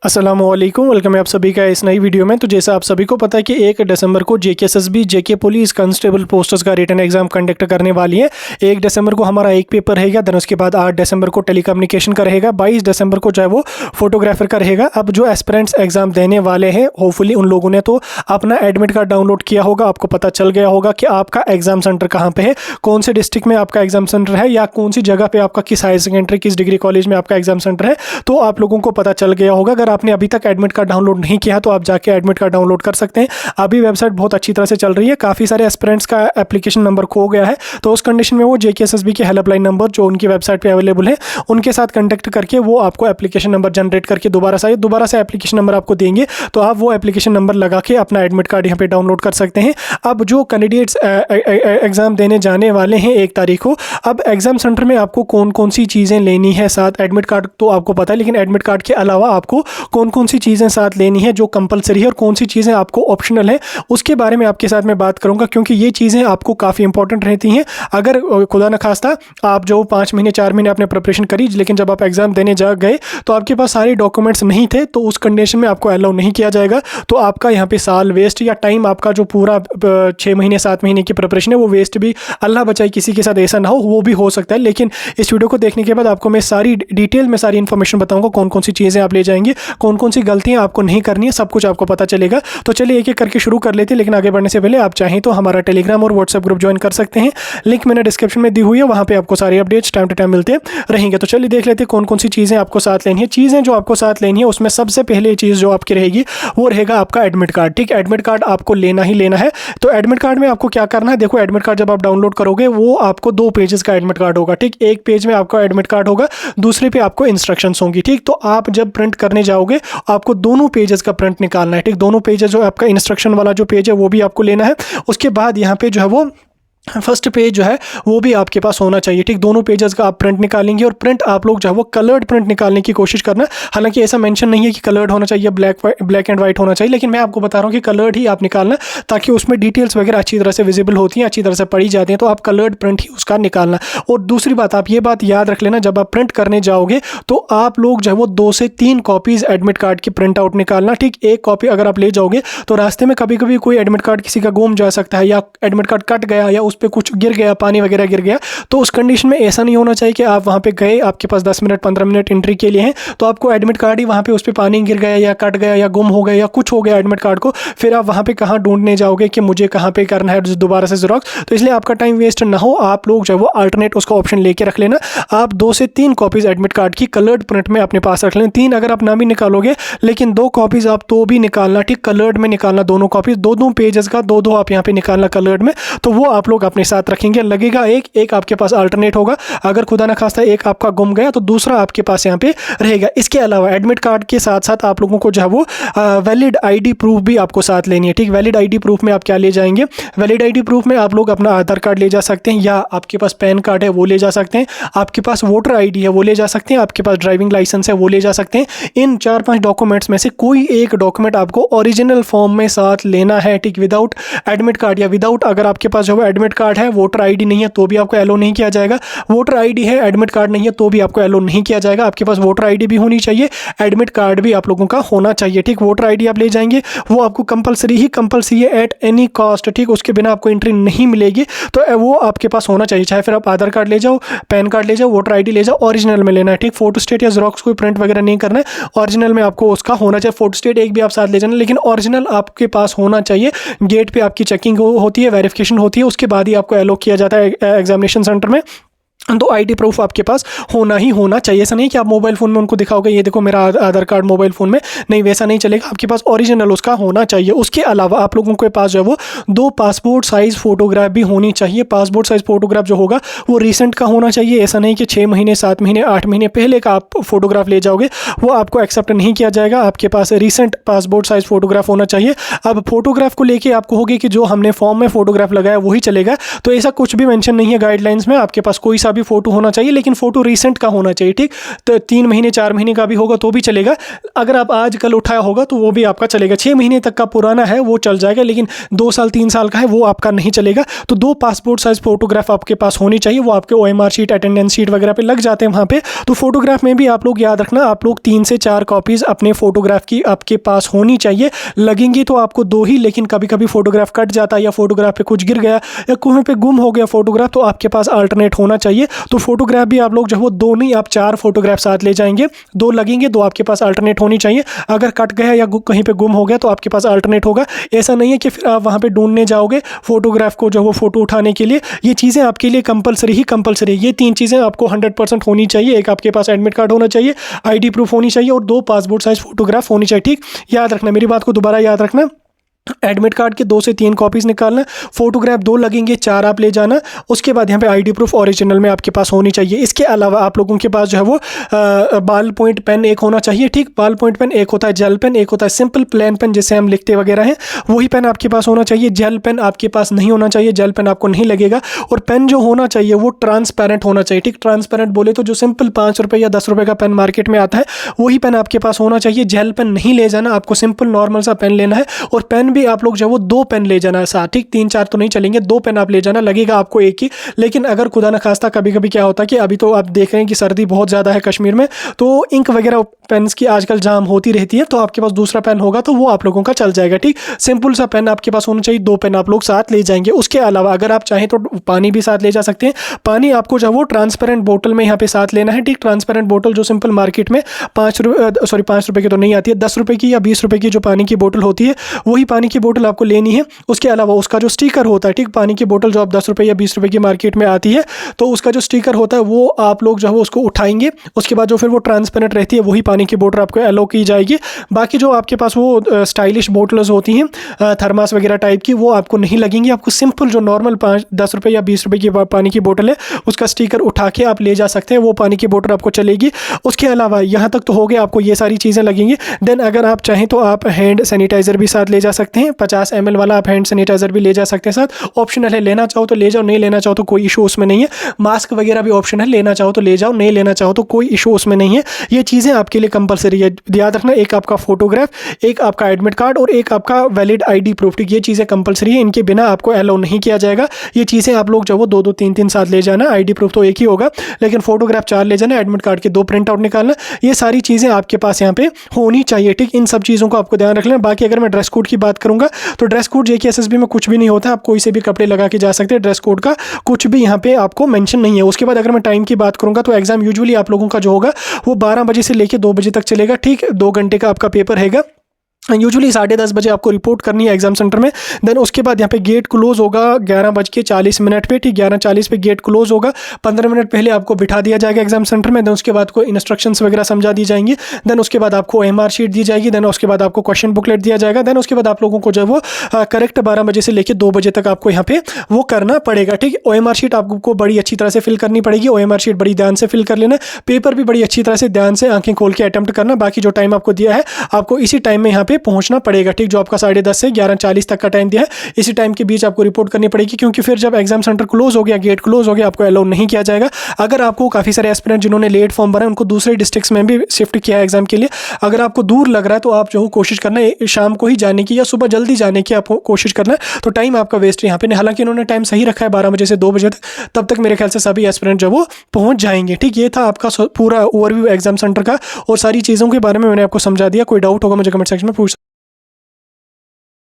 अस्सलामुअलैकुम, वेलकम है आप सभी का इस नई वीडियो में। तो जैसा आप सभी को पता है कि 1 दिसंबर को जेकेएसएसबी जेके पुलिस कांस्टेबल पोस्टर्स का रिटन एग्जाम कंडक्ट करने वाली है। 1 दिसंबर को हमारा एक पेपर रहेगा, देन उसके बाद 8 दिसंबर को टेलीकम्युनिकेशन का रहेगा, 22 दिसंबर को जो है वो फोटोग्राफर का रहेगा। अब जो एस्पिरेंट्स एग्जाम देने वाले हैं, होपफुली उन लोगों ने तो अपना एडमिट कार्ड डाउनलोड किया होगा, आपको पता चल गया होगा कि आपका एग्जाम सेंटर कहाँ पे है, कौन से डिस्ट्रिक्ट में आपका एग्जाम सेंटर है या कौन सी जगह पे आपका किस हायर सेकेंडरी किस डिग्री कॉलेज में आपका एग्जाम सेंटर है। तो आप लोगों को पता चल गया होगा। अगर आपने अभी तक एडमिट कार्ड डाउनलोड नहीं किया तो आप जाके एडमिट कार्ड डाउनलोड कर सकते हैं। अभी वेबसाइट बहुत अच्छी तरह से चल रही है। काफ़ी सारे एस्पिरेंट्स का एप्लीकेशन नंबर खो गया है, तो उस कंडीशन में वो जेकेएसएसबी के हेल्पलाइन नंबर जो उनकी वेबसाइट पे अवेलेबल है उनके साथ कंटेक्ट करके वो आपको एप्लीकेशन नंबर जनरेट करके दोबारा से एप्लीकेशन नंबर आपको देंगे, तो आप वो एप्लीकेशन नंबर लगा के अपना एडमिट कार्ड यहाँ पे डाउनलोड कर सकते हैं। अब जो कैंडिडेट्स एग्जाम देने जाने वाले हैं 1 तारीख को, अब एग्जाम सेंटर में आपको कौन कौन सी चीज़ें लेनी है साथ। एडमिट कार्ड तो आपको पता है, लेकिन एडमिट कार्ड के अलावा आपको कौन कौन सी चीज़ें साथ लेनी है जो कंपलसरी है और कौन सी चीज़ें आपको ऑप्शनल है, उसके बारे में आपके साथ मैं बात करूंगा, क्योंकि ये चीज़ें आपको काफ़ी इंपॉर्टेंट रहती हैं। अगर खुदा न खास्ता आप जो 5 महीने 4 महीने आपने प्रिपरेशन करी, लेकिन जब आप एग्जाम देने जा गए तो आपके पास सारे डॉक्यूमेंट्स नहीं थे, तो उस कंडीशन में आपको अलाउ नहीं किया जाएगा। तो आपका यहाँ पे साल वेस्ट या टाइम आपका जो पूरा 6 महीने 7 महीने की प्रिपरेशन है वो वेस्ट भी, अल्लाह बचाए किसी के साथ ऐसा ना हो, वो भी हो सकता है। लेकिन इस वीडियो को देखने के बाद आपको मैं सारी डिटेल में सारी इन्फॉर्मेशन बताऊंगा, कौन कौन सी चीज़ें आप ले जाएंगे, कौन कौन सी गलतियां आपको नहीं करनी है, सब कुछ आपको पता चलेगा। तो चलिए एक एक करके शुरू कर लेते हैं। लेकिन आगे बढ़ने से पहले आप चाहें तो हमारा टेलीग्राम और व्हाट्सएप ग्रुप ज्वाइन कर सकते हैं, लिंक मैंने डिस्क्रिप्शन में दी हुई है, वहाँ पे आपको सारे अपडेट्स टाइम टू टाइम मिलते रहेंगे। तो चलिए देख लेते हैं कौन कौन सी चीज़ें आपको साथ लेनी है। चीज़ें जो आपको साथ लेनी है उसमें सबसे पहले चीज़ जो आपकी रहेगी वो रहेगा आपका एडमिट कार्ड। ठीक, एडमिट कार्ड आपको लेना ही लेना है। तो एडमिट कार्ड में आपको क्या करना है, देखो एडमिट कार्ड जब आप डाउनलोड करोगे वो आपको 2 पेजेस का एडमिट कार्ड होगा। ठीक, एक पेज में आपका एडमिट कार्ड होगा, दूसरे पे आपको इंस्ट्रक्शंस होंगी। ठीक, तो आप जब प्रिंट करने जाओगे आपको दोनों पेजेस का प्रिंट निकालना है। ठीक, दोनों पेजेस जो आपका इंस्ट्रक्शन वाला जो पेज है वो भी आपको लेना है। उसके बाद यहाँ पे जो है वो फर्स्ट पेज जो है वो भी आपके पास होना चाहिए। ठीक, दोनों पेजेस का आप प्रिंट निकालेंगे और प्रिंट आप लोग जो है वो कलर्ड प्रिंट निकालने की कोशिश करना। हालांकि ऐसा मेंशन नहीं है कि कलर्ड होना चाहिए, ब्लैक एंड वाइट होना चाहिए, लेकिन मैं आपको बता रहा हूँ कि कलर्ड ही आप निकालना, ताकि उसमें डिटेल्स वगैरह अच्छी तरह से विजिबल होती हैं, अच्छी तरह से पढ़ी जाती हैं। तो आप कलर्ड प्रिंट ही उसका निकालना। और दूसरी बात, आप ये बात याद रख लेना, जब आप प्रिंट करने जाओगे तो आप लोग जो है वो 2 से 3 कॉपीज़ एडमिट कार्ड की प्रिंट आउट निकालना। ठीक, एक कॉपी अगर आप ले जाओगे तो रास्ते में कभी कभी कोई एडमिट कार्ड किसी का गुम जा सकता है, या एडमिट कार्ड कट गया, या उस पर कुछ गिर गया, पानी वगैरह गिर गया। तो उस कंडीशन में ऐसा नहीं होना चाहिए कि आप वहां पे गए, आपके पास 10 मिनट 15 मिनट एंट्री के लिए हैं, तो आपको एडमिट कार्ड ही वहां पे उस पे पानी गिर गया या कट गया या गुम हो गया या कुछ हो गया एडमिट कार्ड को, फिर आप वहां पे कहां ढूंढने जाओगे कि मुझे कहां पे करना है दोबारा से जेरॉक्स। तो इसलिए आपका टाइम वेस्ट ना हो, आप लोग जो है वो अल्टरनेट उसका ऑप्शन लेके रख लेना। आप 2 से 3 कॉपीज एडमिट कार्ड की कलर्ड प्रिंट में अपने पास रख लेना। 3 अगर आप ना भी निकालोगे, लेकिन 2 कॉपीज आप तो भी निकालना। ठीक, कलर्ड में निकालना, दोनों कॉपीज, 2 पेजेस का 2 आप यहाँ पे निकालना कलर्ड में, तो वो आप लोग अपने साथ रखेंगे। लगेगा एक आपके पास अल्टरनेट होगा, अगर खुदा ना खास्ता एक आपका गुम गया तो दूसरा आपके पास यहाँ पे रहेगा। इसके अलावा एडमिट कार्ड के साथ साथ आप लोगों को जो है वो वैलिड आईडी प्रूफ भी आपको साथ लेनी है। ठीक, वैलिड आईडी प्रूफ में आप क्या ले जाएंगे, वैलिड आईडी प्रूफ में आप लोग अपना आधार कार्ड ले जा सकते हैं, या आपके पास पैन कार्ड है वो ले जा सकते हैं, आपके पास वोटर आईडी है वो ले जा सकते हैं, आपके पास ड्राइविंग लाइसेंस है वो ले जा सकते हैं। इन 4-5 डॉक्यूमेंट्स में से कोई एक डॉक्यूमेंट आपको ओरिजिनल फॉर्म में साथ लेना है। ठीक, विदाउट एडमिट कार्ड या विदाउट, अगर आपके पास जो है एडमिट कार्ड है, वोटर आईडी नहीं है तो भी आपको एलो नहीं किया जाएगा। वोटर आईडी है, एडमिट कार्ड नहीं है तो भी आपको एलो नहीं किया जाएगा। आपके पास वोटर आईडी भी होनी चाहिए, एडमिट कार्ड भी आप लोगों का होना चाहिए। ठीक, वोटर आईडी आप ले जाएंगे, वो आपको कंपलसरी है एट एनी कॉस्ट। ठीक, उसके बिना आपको एंट्री नहीं मिलेगी, तो वो आपके पास होना चाहिए। चाहे फिर आप आधार कार्ड ले जाओ, पैन कार्ड ले जाओ, वोटर आईडी ले जाओ, ओरिजिनल में लेना है। ठीक, फोटो स्टेट या जेरॉक्स कोई प्रिंट वगैरह नहीं करना है, ओरिजिनल में आपको उसका होना चाहिए। फोटो स्टेट एक भी आप साथ ले जाना, लेकिन ओरिजिनल आपके पास होना चाहिए। गेट पे आपकी चेकिंग होती है, वेरिफिकेशन होती है, उसके बाद ही आपको एलो किया जाता है एग्जामिनेशन सेंटर में। तो आईडी प्रूफ आपके पास होना ही होना चाहिए। ऐसा नहीं कि आप मोबाइल फ़ोन में उनको दिखाओगे ये देखो मेरा आधार कार्ड मोबाइल फ़ोन में, नहीं वैसा नहीं चलेगा, आपके पास ओरिजिनल उसका होना चाहिए। उसके अलावा आप लोगों के पास जो है वो 2 पासपोर्ट साइज़ फ़ोटोग्राफ भी होनी चाहिए। पासपोर्ट साइज़ फ़ोटोग्राफ जो होगा वो रिसेंट का होना चाहिए। ऐसा नहीं कि 6 महीने 7 महीने 8 महीने पहले का आप फोटोग्राफ ले जाओगे, वो आपको एक्सेप्ट नहीं किया जाएगा। आपके पास रिसेंट पासपोर्ट साइज़ फ़ोटोग्राफ होना चाहिए। अब फोटोग्राफ को लेके आपको होगी कि जो हमने फॉर्म में फ़ोटोग्राफ लगाया वही चलेगा, तो ऐसा कुछ भी मेंशन नहीं है गाइडलाइंस में। आपके पास कोई सा सा भी फोटो होना चाहिए, लेकिन फोटो रिसेंट का होना चाहिए, ठीक। तो 3 महीने 4 महीने का भी होगा तो भी चलेगा। अगर आप आज कल उठाया होगा तो वो भी आपका चलेगा। 6 महीने तक का पुराना है वो चल जाएगा, लेकिन 2 साल 3 साल का है वो आपका नहीं चलेगा। तो 2 पासपोर्ट साइज फोटोग्राफ आपके पास होनी चाहिए। वो आपके OMR शीट, अटेंडेंस शीट वगैरह पे लग जाते हैं वहाँ पे। तो फोटोग्राफ में भी आप लोग याद रखना, आप लोग 3 से 4 कॉपीज़ अपने फोटोग्राफ की आपके पास होनी चाहिए। लगेंगी तो आपको 2 ही, लेकिन कभी कभी फोटोग्राफ कट जाता है या फोटोग्राफ पे कुछ गिर गया या कहीं पे गुम हो गया फोटोग्राफ, तो आपके पास अल्टरनेट होना चाहिए। तो फोटोग्राफ भी आप लोग जो वो 2 नहीं, आप 4 फोटोग्राफ साथ ले जाएंगे। 2 लगेंगे, 2 आपके पास अल्टरनेट होनी चाहिए। अगर कट गया या कहीं पे गुम हो गया तो आपके पास अल्टरनेट होगा। ऐसा नहीं है कि फिर आप वहाँ पे ढूंढने जाओगे फोटोग्राफ को जो वो फोटो उठाने के लिए। ये चीज़ें आपके लिए कंपलसरी ये 3 चीज़ें आपको 100% होनी चाहिए। एक आपके पास एडमिट कार्ड होना चाहिए, ID प्रूफ होनी चाहिए और 2 पासपोर्ट साइज फोटोग्राफ होनी चाहिए, ठीक। याद रखना, मेरी बात को दोबारा याद रखना। एडमिट कार्ड के 2 से 3 कॉपीज़ निकालना, फोटोग्राफ 2 लगेंगे, 4 आप ले जाना। उसके बाद यहाँ पे ID प्रूफ ओरिजिनल में आपके पास होनी चाहिए। इसके अलावा आप लोगों के पास जो है वो बॉल पॉइंट पेन एक होना चाहिए, ठीक। बॉल पॉइंट पेन एक होता है जेल पेन, एक होता है सिंपल प्लेन पेन जिससे हम लिखते वगैरह हैं, वही पेन आपके पास होना चाहिए। जेल पेन आपके पास नहीं होना चाहिए, जेल पेन आपको नहीं लगेगा। और पेन जो होना चाहिए वो ट्रांसपेरेंट होना चाहिए, ठीक। ट्रांसपेरेंट बोले तो जो सिंपल 5 रुपये या 10 रुपये का पेन मार्केट में आता है वही पेन आपके पास होना चाहिए। जेल पेन नहीं ले जाना, आपको सिंपल नॉर्मल सा पेन लेना है। और पेन भी आप लोग जो वो 2 पेन ले जाना है साथ, ठीक। 3-4 तो नहीं चलेंगे, 2 पेन आप ले जाना। लगेगा आपको एक ही, लेकिन अगर खुदा न खास्ता कभी कभी क्या होता है कि अभी तो आप देख रहे हैं कि सर्दी बहुत ज़्यादा है कश्मीर में, तो इंक वगैरह पेन्स की आजकल जाम होती रहती है, तो आपके पास दूसरा पेन होगा तो वो आप लोगों का चल जाएगा, ठीक। सिंपल सा पेन आपके पास होना चाहिए, 2 पेन आप लोग साथ ले जाएंगे। उसके अलावा अगर आप चाहें तो पानी भी साथ ले जा सकते हैं। पानी आपको जो वो ट्रांसपेरेंट बोतल में यहाँ पे साथ लेना है, ठीक। ट्रांसपेरेंट बोतल जो सिंपल मार्केट में 5 रुपये की तो नहीं आती है, 10 रुपये की या 20 रुपये की जो पानी की बोतल होती है वही पानी की बोतल आपको लेनी है। उसके अलावा उसका जो स्टिकर होता है, ठीक। पानी की बोतल जो आप 10 रुपये या 20 रुपये की मार्केट में आती है, तो उसका जो स्टिकर होता है वो आप लोग जो है उसको उठाएंगे। उसके बाद जो फिर वो ट्रांसपेरेंट रहती है वही पानी की बोतल आपको एलो की जाएगी। बाकी जो आपके पास वो स्टाइलिश बोटल्स होती हैं थर्मास वगैरह टाइप की, वो आपको नहीं लगेंगी। आपको सिंपल जो नॉर्मल 10 रुपये या 20 रुपये की पानी की बोतल है उसका स्टिकर उठा के आप ले जा सकते हैं, वो पानी की बोतल आपको चलेगी। उसके अलावा यहाँ तक तो हो गया, आपको ये सारी चीज़ें लगेंगी। देन अगर आप चाहें तो आप हैंड सैनिटाइज़र भी साथ ले जा सकते हैं, 50 ml वाला आप हैंड सैनिटाइज़र भी ले जा सकते हैं साथ। ऑप्शनल है, लेना चाहो तो ले जाओ, नहीं लेना चाहो तो कोई इशू उसमें नहीं है। मास्क वगैरह भी ऑप्शन है, लेना चाहो तो ले जाओ, नहीं लेना चाहो तो कोई इशू उसमें नहीं है। ये चीज़ें आपके लिए कंपलसरी है। याद रखना, एक आपका फोटोग्राफ, एक आपका एडमिट कार्ड और एक आपका वैलिड ID प्रूफ, ये चीज़ें कंपलसरी है। इनके बिना आपको अलाउ नहीं किया जाएगा। ये चीज़ें आप लोग जो वो 2-2 3-3 साथ ले जाना। ID प्रूफ तो एक ही होगा, लेकिन फोटोग्राफ 4 ले जाना, एडमिट कार्ड के 2 प्रिंट आउट निकालना। ये सारी चीज़ें आपके पास यहाँ पे होनी चाहिए, ठीक। इन सब चीज़ों को आपको ध्यान रखना। बाकी अगर मैं ड्रेस कोड की बात करूँगा तो ड्रेस कोड JKSSB में कुछ भी नहीं होता, आप कोई से भी कपड़े लगा के जा सकते हैं। ड्रेस कोड का कुछ भी यहाँ पे आपको मेंशन नहीं है। उसके बाद अगर मैं टाइम की बात करूँगा तो एग्जाम यूजुअली आप लोगों का जो होगा वो 12 बजे से लेकर 2 बजे तक चलेगा, ठीक। 2 घंटे का आपका पेपर रहेगा। यूजुअली 10:30 बजे आपको रिपोर्ट करनी है एग्जाम सेंटर में। देन उसके बाद यहाँ पे गेट क्लोज होगा 11:40 पे, ठीक। 11:40 पे गेट क्लोज होगा। 15 मिनट पहले आपको बिठा दिया जाएगा एग्जाम सेंटर में। देन उसके बाद को इंस्ट्रक्शंस वगैरह समझा दी जाएंगी। देन उसके बाद आपको OMR शीट दी जाएगी। देन उसके बाद आपको क्वेश्चन बुकलेट दिया जाएगा। देन उसके बाद आप लोगों को जो वो करेक्ट 12 बजे से लेकर 2 बजे तक आपको यहाँ पे वो करना पड़ेगा, ठीक। OMR शीट आपको बड़ी अच्छी तरह से फिल करनी पड़ेगी। OMR शीट बड़ी ध्यान से फिल कर लेना। पेपर भी बड़ी अच्छी तरह से ध्यान से आंखें खोल के अटेम्प्ट करना। बाकी जो टाइम आपको दिया है आपको इसी टाइम में यहाँ पे पहुंचना पड़ेगा, ठीक। जो आपका 10:30 से 11:40 तक का टाइम दिया है, इसी टाइम के बीच आपको रिपोर्ट करनी पड़ेगी, क्योंकि फिर जब एग्जाम सेंटर क्लोज हो गया, गेट क्लोज हो गया, आपको अलाउ नहीं किया जाएगा। अगर आपको काफ़ी सारे एस्पिरेंट जिन्होंने लेट फॉर्म भरा है उनको दूसरे डिस्ट्रिक्ट्स में भी शिफ्ट किया है एग्जाम के लिए, अगर आपको दूर लग रहा है तो आप जो कोशिश करना है शाम को ही जाने की या सुबह जल्दी जाने की आपको कोशिश करना है। तो टाइम आपका वेस्ट है यहाँ पे। हालांकि इन्होंने टाइम सही रखा है 12 बजे से 2 बजे तक, तब तक मेरे ख्याल से सभी एस्पिरेंट जो वो पहुँच जाएंगे, ठीक। ये था आपका पूरा ओवरव्यू एग्जाम सेंटर का और सारी चीज़ों के बारे में मैंने आपको समझा दिया। कोई डाउट होगा मुझे कमेंट सेक्शन में